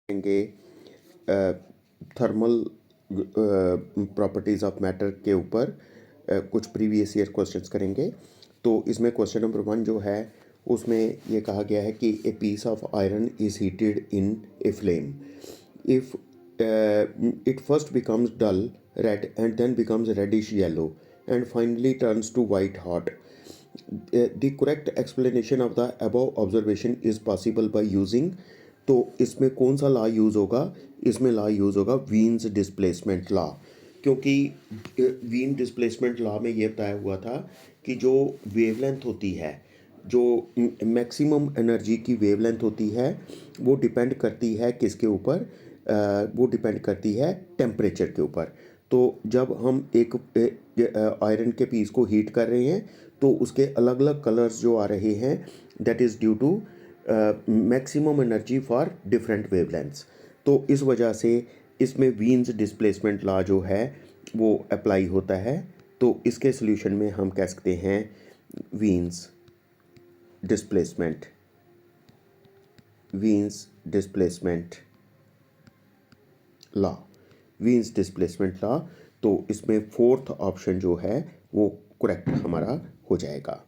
करेंगे thermal properties of matter के ऊपर कुछ प्रीवियस ईयर क्वेश्चंस करेंगे। तो इसमें क्वेश्चन नंबर 1 जो है उसमें ये कहा गया है कि a piece of iron is heated in a flame if it first becomes dull red and then becomes reddish yellow and finally turns to white hot. The correct explanation of the above observation is possible by using, तो इसमें कौन सा law use होगा? इसमें law use होगा Wien's displacement law, क्योंकि Wien displacement law में ये बताया हुआ था कि जो वेवलेंथ होती है, जो मैक्सिमम एनर्जी की वेवलेंथ होती है, वो डिपेंड करती है किसके ऊपर? वो डिपेंड करती है टेम्परेचर के ऊपर। तो जब हम एक आयरन के पीस को हीट कर रहे हैं तो उसके अलग अलग कलर्स जो आ रहे हैं, that is due to maximum energy for different wavelengths. तो इस वजह से इसमें वीन्स डिस्प्लेसमेंट लॉ जो है वो अप्लाई होता है। तो इसके सॉल्यूशन में हम कह सकते हैं Wien's displacement law, Wien's displacement law. तो इसमें फोर्थ ऑप्शन जो है वो करेक्ट हमारा हो जाएगा।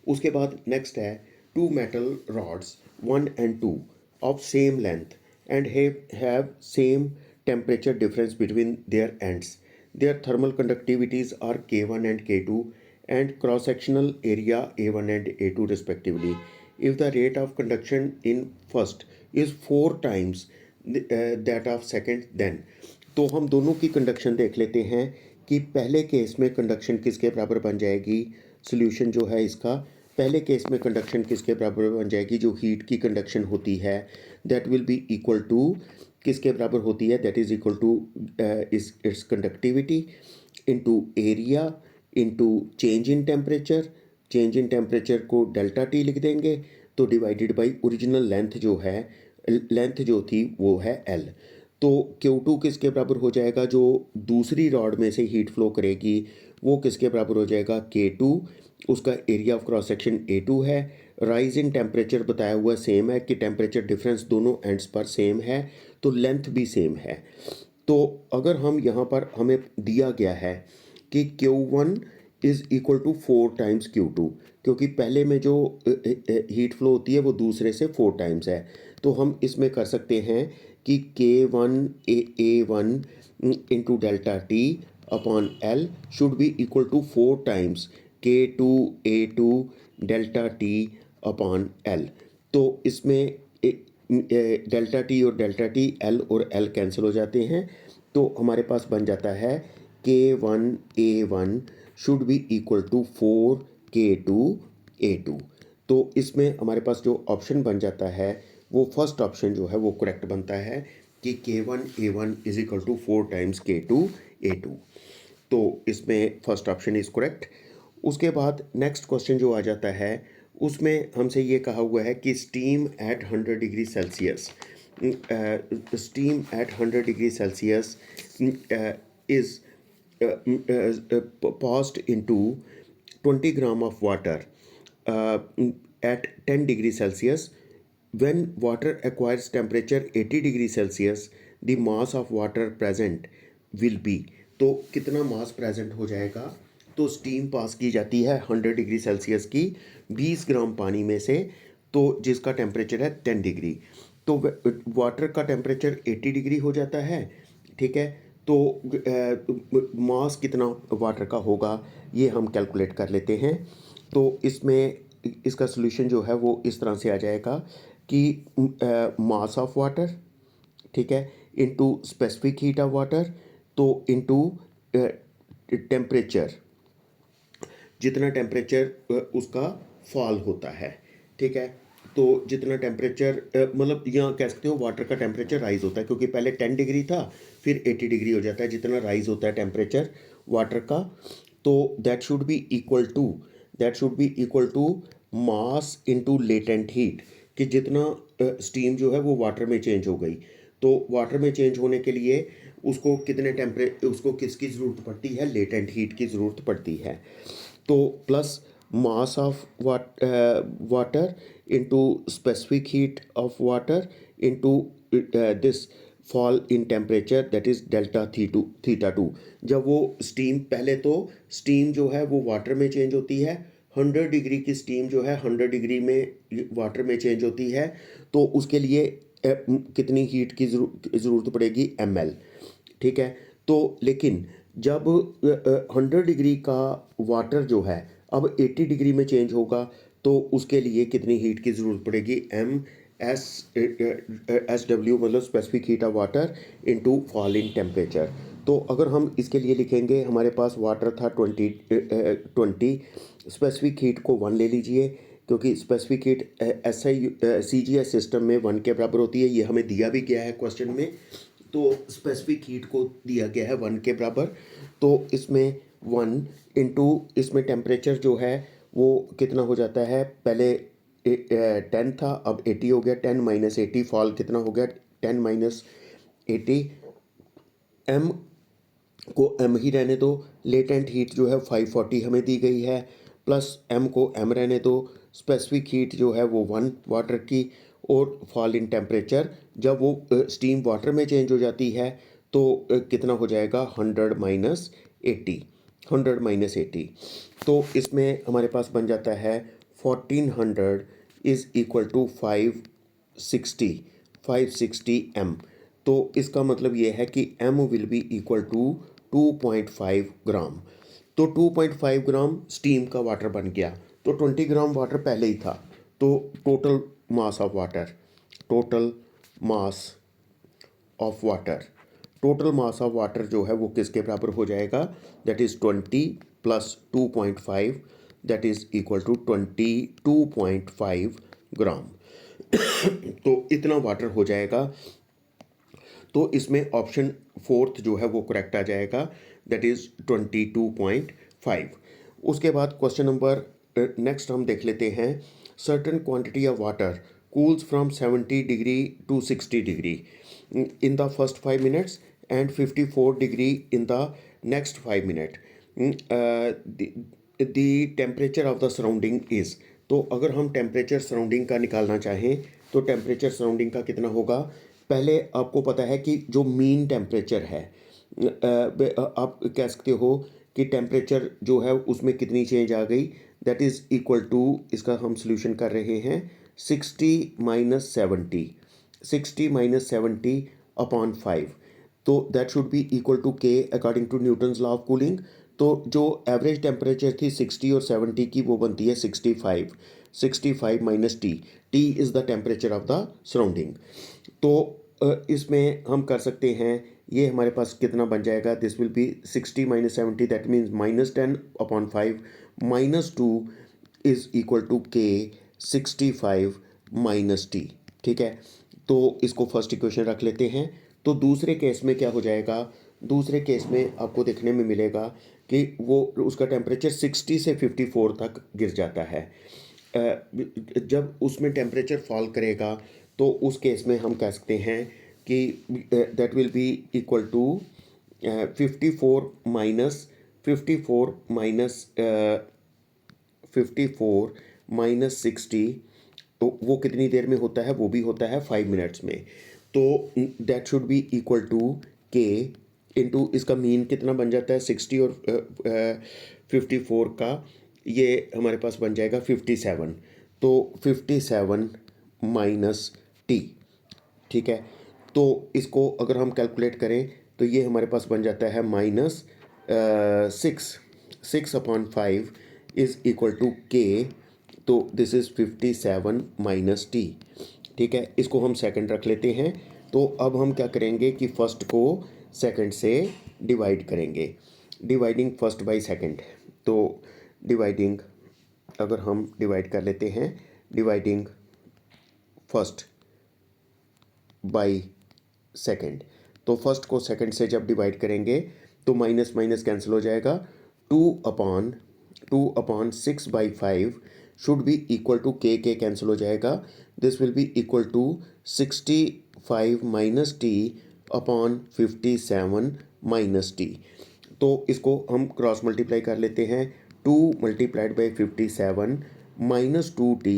उसके बाद नेक्स्ट है two metal rods 1 and 2 of same length and have same temperature difference between their ends. Their thermal conductivities are K1 and K2 and cross sectional area A1 and A2 respectively. If the rate of conduction in first is 4 times that of second, then तो हम दोनों की conduction देख लेते हैं कि पहले case में कंडक्शन किसके बराबर बन जाएगी। सॉल्यूशन जो है इसका, पहले केस में कंडक्शन किसके बराबर बन जाएगी? जो हीट की कंडक्शन होती है that will be equal to, किसके बराबर होती है? That is equal to its conductivity into area into change in temperature. Change in temperature को डेल्टा टी लिख देंगे, तो डिवाइडेड बाई ओरिजिनल लेंथ जो है, लेंथ जो थी वो है एल। तो Q2 किसके बराबर हो जाएगा? जो दूसरी रॉड में से हीट फ्लो करेगी वो किसके बराबर हो जाएगा? K2, उसका area of cross section A2 है। राइज इन टेम्परेचर बताया हुआ सेम है कि टेम्परेचर डिफरेंस दोनों एंड्स पर सेम है, तो लेंथ भी सेम है। तो अगर हम यहाँ पर, हमें दिया गया है कि Q1 is equal to 4 times Q2, क्योंकि पहले में जो हीट फ्लो होती है वो दूसरे से 4 टाइम्स है। तो हम इसमें कर सकते हैं कि K1 A1 into delta T upon L should be equal to 4 times K2 A2 delta T upon L. तो इसमें डेल्टा टी और डेल्टा टी, एल और एल कैंसिल हो जाते हैं, तो हमारे पास बन जाता है K1 A1 should be equal to 4 K2 A2। तो इसमें हमारे पास जो ऑप्शन बन जाता है वो फर्स्ट ऑप्शन जो है वो करेक्ट बनता है कि K1 A1 is equal to 4 times K2 A2। तो इसमें फर्स्ट ऑप्शन इज करेक्ट। उसके बाद नेक्स्ट क्वेश्चन जो आ जाता है उसमें हमसे ये कहा हुआ है कि steam eight 100 degree Celsius, steam eight 100 degree Celsius is passed into 20 gram of water at 10 degree Celsius. When water acquires temperature 80 degree Celsius, the mass of water present will be, तो कितना मास प्रेजेंट हो जाएगा? तो steam pass की जाती है 100 degree Celsius की 20 ग्राम पानी में से, तो जिसका टेम्परेचर है 10 डिग्री। तो वाटर का टेम्परेचर 80 डिग्री हो जाता है, ठीक है। तो मास कितना वाटर का होगा ये हम कैलकुलेट कर लेते हैं। तो इसमें इसका सॉल्यूशन जो है वो इस तरह से आ जाएगा कि मास ऑफ वाटर, ठीक है, into specific heat of water, तो इनटू टेम्परेचर, जितना टेम्परेचर उसका फॉल होता है, ठीक है। तो जितना टेम्परेचर, मतलब यहाँ कह सकते हो वाटर का टेम्परेचर राइज होता है, क्योंकि पहले 10 डिग्री था फिर 80 डिग्री हो जाता है जितना राइज होता है टेम्परेचर वाटर का। तो that should be equal to mass into latent heat, कि जितना स्टीम जो है वो वाटर में चेंज हो गई, तो वाटर में चेंज होने के लिए उसको उसको किसकी ज़रूरत पड़ती है? लेटेंट हीट की ज़रूरत पड़ती है। तो plus mass of water into specific heat of water into this fall in temperature that is delta theta 2। जब वो स्टीम, पहले तो स्टीम जो है वो वाटर में चेंज होती है, 100 डिग्री की स्टीम जो है 100 डिग्री में वाटर में चेंज होती है, तो उसके लिए कितनी हीट की ज़रूरत पड़ेगी, ml। ठीक है, तो लेकिन जब 100 डिग्री का वाटर जो है अब 80 डिग्री में चेंज होगा, तो उसके लिए कितनी हीट की ज़रूरत पड़ेगी, SW मतलब specific heat of water into fall in temperature. तो अगर हम इसके लिए लिखेंगे, हमारे पास वाटर था 20, स्पेसिफिक हीट को 1 ले लीजिए, क्योंकि स्पेसिफिक हीट CGS सिस्टम में 1 के बराबर होती है, ये हमें दिया भी गया है क्वेश्चन में। तो स्पेसिफिक हीट को दिया गया है 1 के बराबर, तो इसमें 1 इंटू इसमें टेम्परेचर जो है वो कितना हो जाता है, पहले 10 था, अब 80 हो गया, 10 माइनस 80, फॉल कितना हो गया, 10 माइनस 80, m को m ही रहने दो, लेटेंट हीट जो है 540 हमें दी गई है, प्लस m को m रहने दो, स्पेसिफिक हीट जो है वो 1 वाटर की, और फॉल इन टेम्परेचर जब वो स्टीम वाटर में चेंज हो जाती है तो कितना हो जाएगा, 100 माइनस 80, 100 माइनस 80। तो इसमें हमारे पास बन जाता है 1400 इज़ इक्वल टू 560 m। तो इसका मतलब ये है कि m will be equal to 2.5 gram. तो 2.5 ग्राम स्टीम का वाटर बन गया, तो 20 ग्राम वाटर पहले ही था, तो total mass of water, total mass of water, total mass of water जो है वो किसके बराबर हो जाएगा, that is 20 plus 2.5 that is equal to 22.5 gram. तो इतना वाटर हो जाएगा। तो इसमें ऑप्शन 4 जो है वो करेक्ट आ जाएगा, दैट इज़ 22.5। उसके बाद क्वेश्चन नंबर नेक्स्ट हम देख लेते हैं, certain quantity of water cools from 70 degree to 60 degree in the first 5 minutes and 54 degree in the next 5 minutes. The temperature of the surrounding is, तो अगर हम टेम्परेचर सराउंडिंग का निकालना चाहें तो टेम्परेचर सराउंडिंग का कितना होगा, पहले आपको पता है कि जो मीन टेम्परेचर है, आप कह सकते हो कि टेम्परेचर जो है उसमें कितनी चेंज आ गई, दैट इज़ इक्वल टू, इसका हम सोल्यूशन कर रहे हैं, 60 माइनस 70, 60 माइनस 70 अपॉन 5, तो that should be equal to K according to Newton's law of cooling. तो जो एवरेज टेम्परेचर थी 60 और 70 की, वो बनती है 65, 65 minus T, T is the temperature of the surrounding. तो इसमें हम कर सकते हैं, ये हमारे पास कितना बन जाएगा, this will be 60 minus 70 that means minus 10 upon 5 minus 2 is equal to K 65 minus T. ठीक है, तो इसको फर्स्ट इक्वेशन रख लेते हैं। तो दूसरे केस में क्या हो जाएगा, दूसरे केस में आपको देखने में मिलेगा कि वो उसका टेम्परेचर 60 से 54 तक गिर जाता है। जब उसमें टेम्परेचर फॉल करेगा तो उस केस में हम कह सकते हैं कि that will be equal to 54 minus 60, तो वो कितनी देर में होता है, वो भी होता है 5 मिनट्स में। तो that should be equal to K into इसका मीन कितना बन जाता है, 60 और 54 का, ये हमारे पास बन जाएगा 57, तो 57 माइनस टी। ठीक है, तो इसको अगर हम कैलकुलेट करें तो ये हमारे पास बन जाता है minus 6 upon 5 is equal to K, तो दिस इज़ 57 माइनस टी। ठीक है, इसको हम सेकंड रख लेते हैं। तो अब हम क्या करेंगे कि फर्स्ट को सेकंड से डिवाइड करेंगे, डिवाइडिंग फर्स्ट बाय सेकंड। तो डिवाइडिंग, अगर हम डिवाइड कर लेते हैं, डिवाइडिंग फर्स्ट बाय सेकंड, तो फर्स्ट को सेकंड से जब डिवाइड करेंगे तो माइनस माइनस कैंसिल हो जाएगा, 2 upon 6/5 should be equal to के कैंसिल हो जाएगा, this will be equal to 65 minus t upon 57 minus t. तो इसको हम क्रॉस मल्टीप्लाई कर लेते हैं, 2 multiplied by 57 minus 2t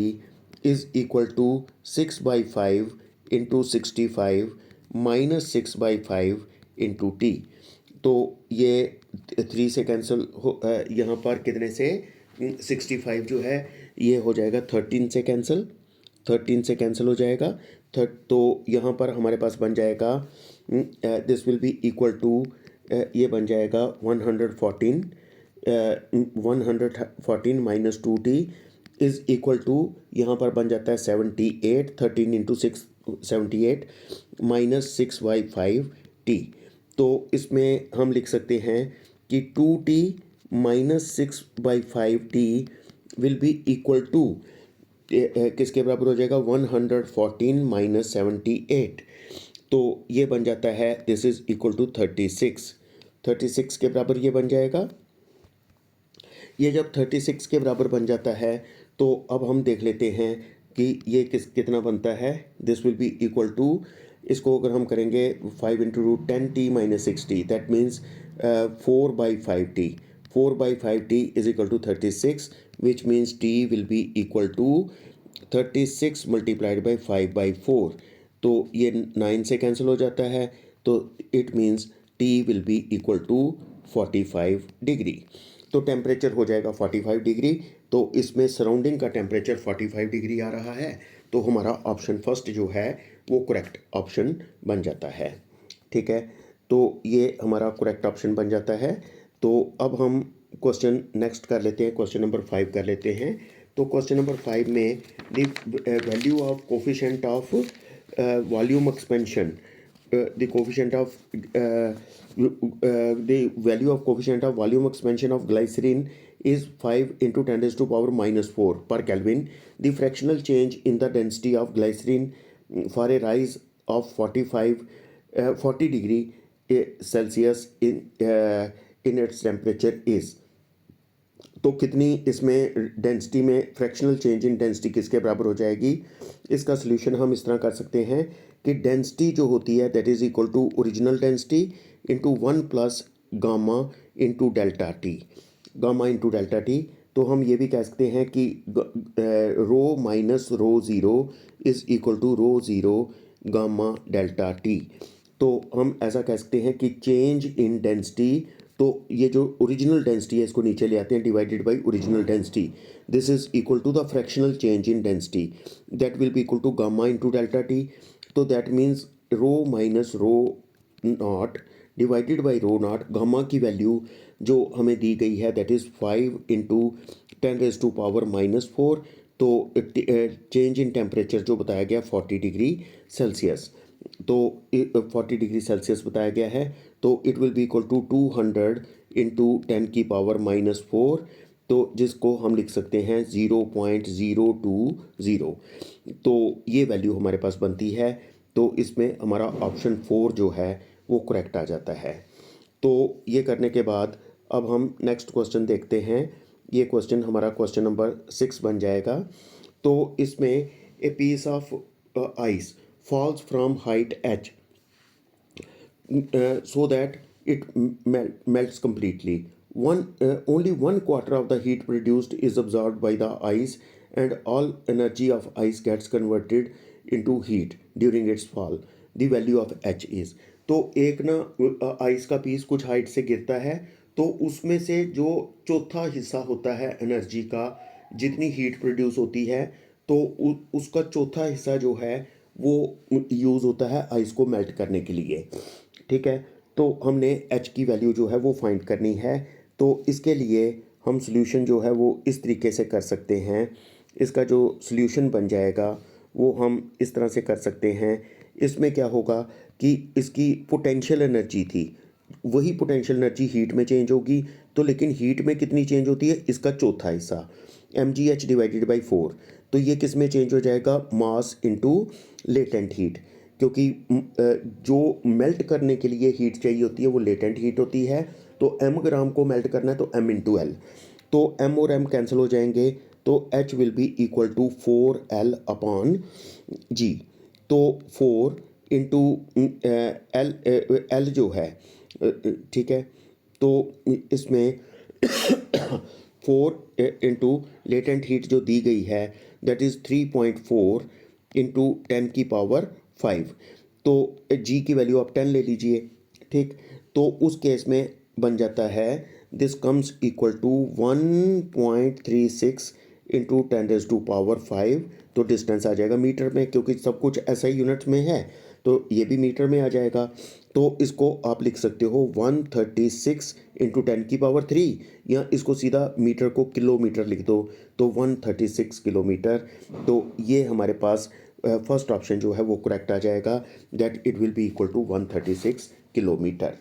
is equal to 6/5 into 65 minus 6/5 into t. तो ये 3 से कैंसिल हो, यहाँ पर कितने से 65 जो है ये हो जाएगा 13 से कैंसिल, 13 से कैंसिल हो जाएगा। तो यहाँ पर हमारे पास बन जाएगा this will be equal to, ये बन जाएगा 114, 114 minus 2t is equal to, यहाँ पर बन जाता है 78, 13 इंटू 6 78 माइनस 6/5t। तो इसमें हम लिख सकते हैं कि 2t minus 6/5t will be equal to, किसके बराबर हो जाएगा 114 माइनस 78। तो ये बन जाता है दिस इज इक्वल टू 36, 36 के बराबर ये बन जाएगा। ये जब 36 के बराबर बन जाता है तो अब हम देख लेते हैं कि ये कितना बनता है। This will be equal to, इसको अगर हम करेंगे 5 into root 10t minus 60, that means 4/5t, 4/5t is equal to 36, which means t will be equal to 36 multiplied by 5/4। तो ये 9 से कैंसिल हो जाता है, तो it means t will be equal to 45 degree. तो टेम्परेचर हो जाएगा 45 डिग्री। तो इसमें सराउंडिंग का टेम्परेचर 45 डिग्री आ रहा है, तो हमारा ऑप्शन फर्स्ट जो है वो करेक्ट ऑप्शन बन जाता है। ठीक है, तो ये हमारा करेक्ट ऑप्शन बन जाता है। तो अब हम क्वेश्चन नेक्स्ट कर लेते हैं, क्वेश्चन नंबर 5 कर लेते हैं। तो क्वेश्चन नंबर 5 में the value of coefficient of volume expansion, the coefficient of the value of coefficient of volume expansion of glycerin is 5 into 10 raised to power minus 4 per Kelvin. The fractional change in the density of glycerin for a rise of 40 degree Celsius in its temperature is. तो कितनी इसमें density में fractional change in density किसके बराबर हो जाएगी। इसका solution हम इस तरह कर सकते हैं कि डेंसिटी जो होती है that is equal to original density into 1 plus gamma into delta T, gamma into delta T. तो हम ये भी कह सकते हैं कि rho minus rho zero is equal to rho zero gamma delta T. तो हम ऐसा कह सकते हैं कि चेंज इन डेंसिटी, तो ये जो ओरिजिनल डेंसिटी है इसको नीचे ले आते हैं, divided by original density, this is equal to the fractional change in density that will be equal to gamma into delta T. तो that means rho minus rho not divided by rho not, gamma की value जो हमें दी गई है that is 5 into 10 raise to power minus 4। तो change in temperature जो बताया गया 40 डिग्री सेल्सियस, तो 40 डिग्री सेल्सियस बताया गया है। तो it will be equal to 200 into 10 की पावर माइनस 4, तो जिसको हम लिख सकते हैं 0.020। तो ये वैल्यू हमारे पास बनती है। तो इसमें हमारा ऑप्शन 4 जो है वो करेक्ट आ जाता है। तो ये करने के बाद अब हम नेक्स्ट क्वेश्चन देखते हैं। ये क्वेश्चन हमारा क्वेश्चन नंबर 6 बन जाएगा। तो इसमें a piece of ice falls from height h so that it melts completely. Only 1/4 of the heat produced is absorbed by the ice, and all energy of ice gets converted into heat during its fall. The value of h is. तो एक ना ice का piece कुछ height से गिरता है, तो उसमें से जो चौथा हिस्सा होता है एनर्जी का, जितनी हीट प्रोड्यूस होती है, तो उसका चौथा हिस्सा जो है वो यूज़ होता है आइस को मेल्ट करने के लिए। ठीक है, तो हमने एच की वैल्यू जो है वो फाइंड करनी है। तो इसके लिए हम सॉल्यूशन जो है वो इस तरीके से कर सकते हैं। इसका जो सॉल्यूशन बन जाएगा वो हम इस तरह से कर सकते हैं। इसमें क्या होगा कि इसकी पोटेंशियल एनर्जी थी, वही पोटेंशियल एनर्जी हीट में चेंज होगी। तो लेकिन हीट में कितनी चेंज होती है, इसका चौथा हिस्सा mgh डिवाइडेड बाई 4। तो ये किस में चेंज हो जाएगा, मास इनटू लेटेंट हीट, क्योंकि जो मेल्ट करने के लिए हीट चाहिए होती है वो लेटेंट हीट होती है। तो m ग्राम को मेल्ट करना है तो m इंटू एल, तो m और m कैंसिल हो जाएंगे, तो h will be equal to 4L upon g। तो 4 इंटू एल जो है, ठीक है, तो इसमें 4 इंटू लेटेंट हीट जो दी गई है दैट इज़ 3.4 इंटू 10 की पावर 5। तो जी की वैल्यू आप 10 ले लीजिए, ठीक। तो उस केस में बन जाता है this comes equal to 1.36 into 10⁵ तो डिस्टेंस आ जाएगा मीटर में, क्योंकि सब कुछ ऐसा ही यूनिट्स में है तो ये भी मीटर में आ जाएगा। तो इसको आप लिख सकते हो 136 इंटू 10⁵, या इसको सीधा मीटर को किलोमीटर लिख दो तो 136 किलोमीटर। तो ये हमारे पास फर्स्ट ऑप्शन जो है वो करेक्ट आ जाएगा, that it will be equal to 136 kilometre.